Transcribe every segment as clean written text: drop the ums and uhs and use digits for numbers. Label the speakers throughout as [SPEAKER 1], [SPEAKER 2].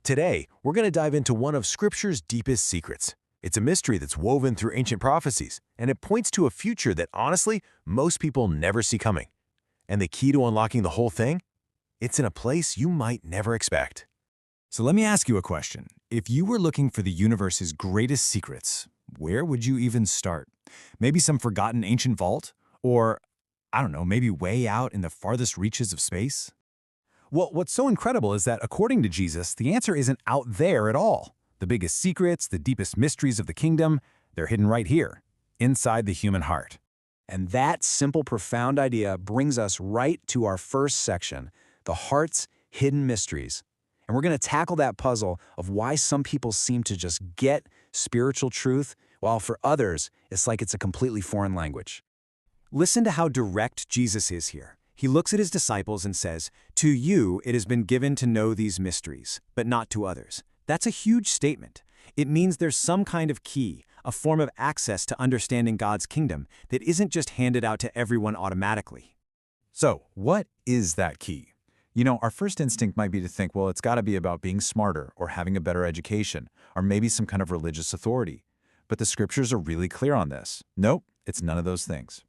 [SPEAKER 1] Today, we're going to dive into one of Scripture's deepest secrets. It's a mystery that's woven through ancient prophecies, and it points to a future that, honestly, most people never see coming. And the key to unlocking the whole thing? It's in a place you might never expect.
[SPEAKER 2] So let me ask you a question. If you were looking for the universe's greatest secrets, where would you even start? Maybe some forgotten ancient vault? Or, I don't know, maybe way out in the farthest reaches of space?
[SPEAKER 3] Well, what's so incredible is that, according to Jesus, the answer isn't out there at all. The biggest secrets, the deepest mysteries of the kingdom, they're hidden right here, inside the human heart.
[SPEAKER 4] And that simple, profound idea brings us right to our first section, the heart's hidden mysteries. And we're going to tackle that puzzle of why some people seem to just get spiritual truth, while for others, it's like it's a completely foreign language.
[SPEAKER 5] Listen to how direct Jesus is here. He looks at his disciples and says, "To you it has been given to know these mysteries, but not to others." That's a huge statement. It means there's some kind of key, a form of access to understanding God's kingdom that isn't just handed out to everyone automatically.
[SPEAKER 3] So, what is that key? Our first instinct might be to think, well, it's got to be about being smarter or having a better education, or maybe some kind of religious authority. But the scriptures are really clear on this. Nope, it's none of those things.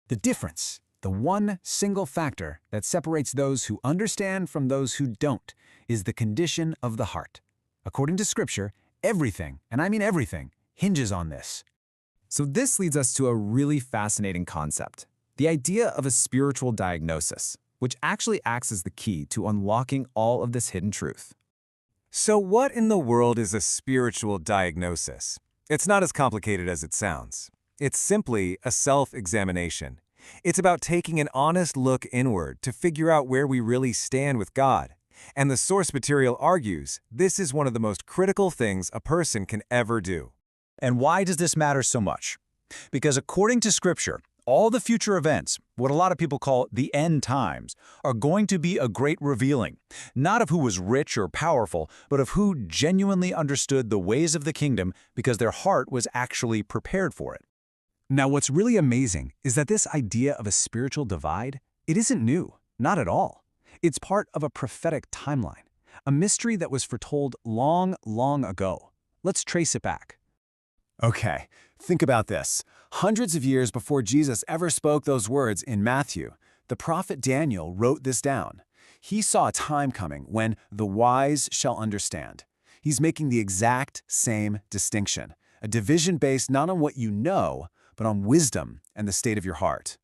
[SPEAKER 2] The difference, the one single factor that separates those who understand from those who don't, is the condition of the heart. According to Scripture, everything, and I mean everything, hinges on this. So this leads us to a really fascinating concept, the idea of a spiritual diagnosis, which actually acts as the key to unlocking all of this hidden truth.
[SPEAKER 1] So what in the world is a spiritual diagnosis? It's not as complicated as it sounds. It's simply a self-examination. It's about taking an honest look inward to figure out where we really stand with God. And the source material argues this is one of the most critical things a person can ever do.
[SPEAKER 3] And why does this matter so much? Because according to Scripture, all the future events, what a lot of people call the end times, are going to be a great revealing, not of who was rich or powerful, but of who genuinely understood the ways of the kingdom because their heart was actually prepared for it.
[SPEAKER 4] Now, what's really amazing is that this idea of a spiritual divide, it isn't new, not at all. It's part of a prophetic timeline, a mystery that was foretold long, long ago. Let's trace it back.
[SPEAKER 5] Okay, think about this. Hundreds of years before Jesus ever spoke those words in Matthew, the prophet Daniel wrote this down. He saw a time coming when the wise shall understand. He's making the exact same distinction, a division based not on what you know, but on wisdom and the state of your heart.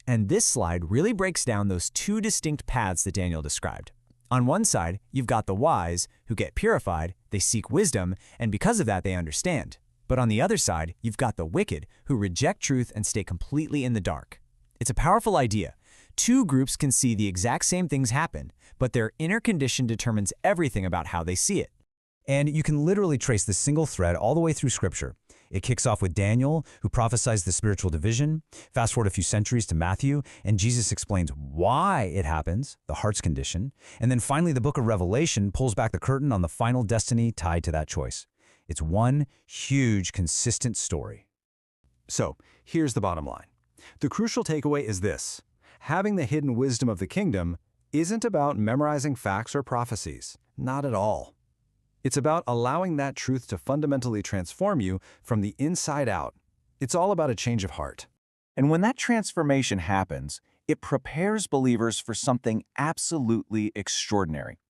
[SPEAKER 6] And this slide really breaks down those two distinct paths that Daniel described. On one side, you've got the wise, who get purified, they seek wisdom, and because of that they understand. But on the other side, you've got the wicked, who reject truth and stay completely in the dark. It's a powerful idea. Two groups can see the exact same things happen, but their inner condition determines everything about how they see it.
[SPEAKER 2] And you can literally trace this single thread all the way through Scripture. It kicks off with Daniel, who prophesies the spiritual division. Fast forward a few centuries to Matthew, and Jesus explains why it happens, the heart's condition. And then finally, the book of Revelation pulls back the curtain on the final destiny tied to that choice. It's one huge, consistent story.
[SPEAKER 4] So, here's the bottom line. The crucial takeaway is this. Having the hidden wisdom of the kingdom isn't about memorizing facts or prophecies. Not at all. It's about allowing that truth to fundamentally transform you from the inside out. It's all about a change of heart.
[SPEAKER 3] And when that transformation happens, it prepares believers for something absolutely extraordinary.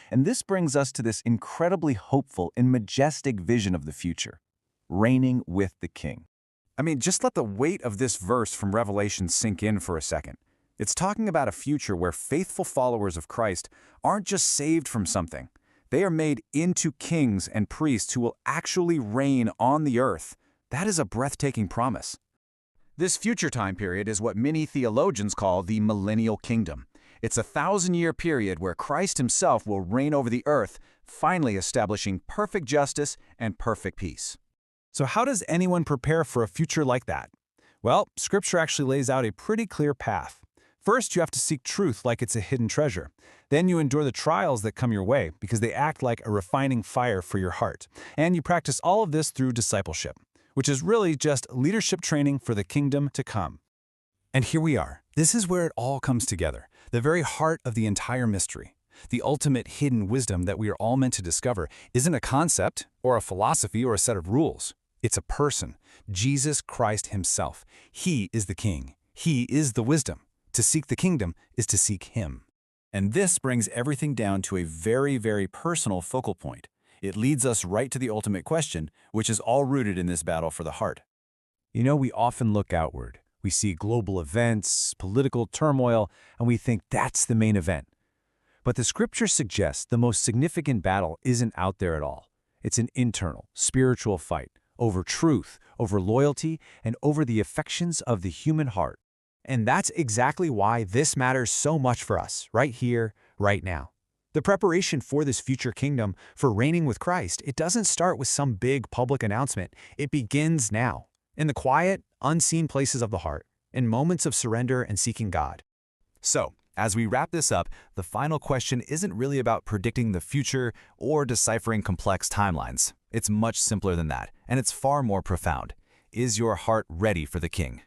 [SPEAKER 3] And this brings us to this incredibly hopeful and majestic vision of the future, reigning with the King.
[SPEAKER 4] I mean, just let the weight of this verse from Revelation sink in for a second. It's talking about a future where faithful followers of Christ aren't just saved from something. They are made into kings and priests who will actually reign on the earth. That is a breathtaking promise. This future time period is what many theologians call the Millennial Kingdom. It's a 1,000-year period where Christ himself will reign over the earth, finally establishing perfect justice and perfect peace. So how does anyone prepare for a future like that? Well, Scripture actually lays out a pretty clear path. First, you have to seek truth like it's a hidden treasure. Then you endure the trials that come your way because they act like a refining fire for your heart. And you practice all of this through discipleship, which is really just leadership training for the kingdom to come. And here we are. This is where it all comes together, the very heart of the entire mystery. The ultimate hidden wisdom that we are all meant to discover isn't a concept or a philosophy or a set of rules. It's a person, Jesus Christ himself. He is the King. He is the wisdom. To seek the kingdom is to seek him. And this brings everything down to a very, very personal focal point. It leads us right to the ultimate question, which is all rooted in this battle for the heart.
[SPEAKER 1] You know, we often look outward. We see global events, political turmoil, and we think that's the main event. But the scripture suggests the most significant battle isn't out there at all. It's an internal, spiritual fight over truth, over loyalty, and over the affections of the human heart.
[SPEAKER 6] And that's exactly why this matters so much for us, right here, right now. The preparation for this future kingdom, for reigning with Christ, it doesn't start with some big public announcement. It begins now, in the quiet, unseen places of the heart, in moments of surrender and seeking God.
[SPEAKER 4] So, as we wrap this up, the final question isn't really about predicting the future or deciphering complex timelines. It's much simpler than that, and it's far more profound. Is your heart ready for the King?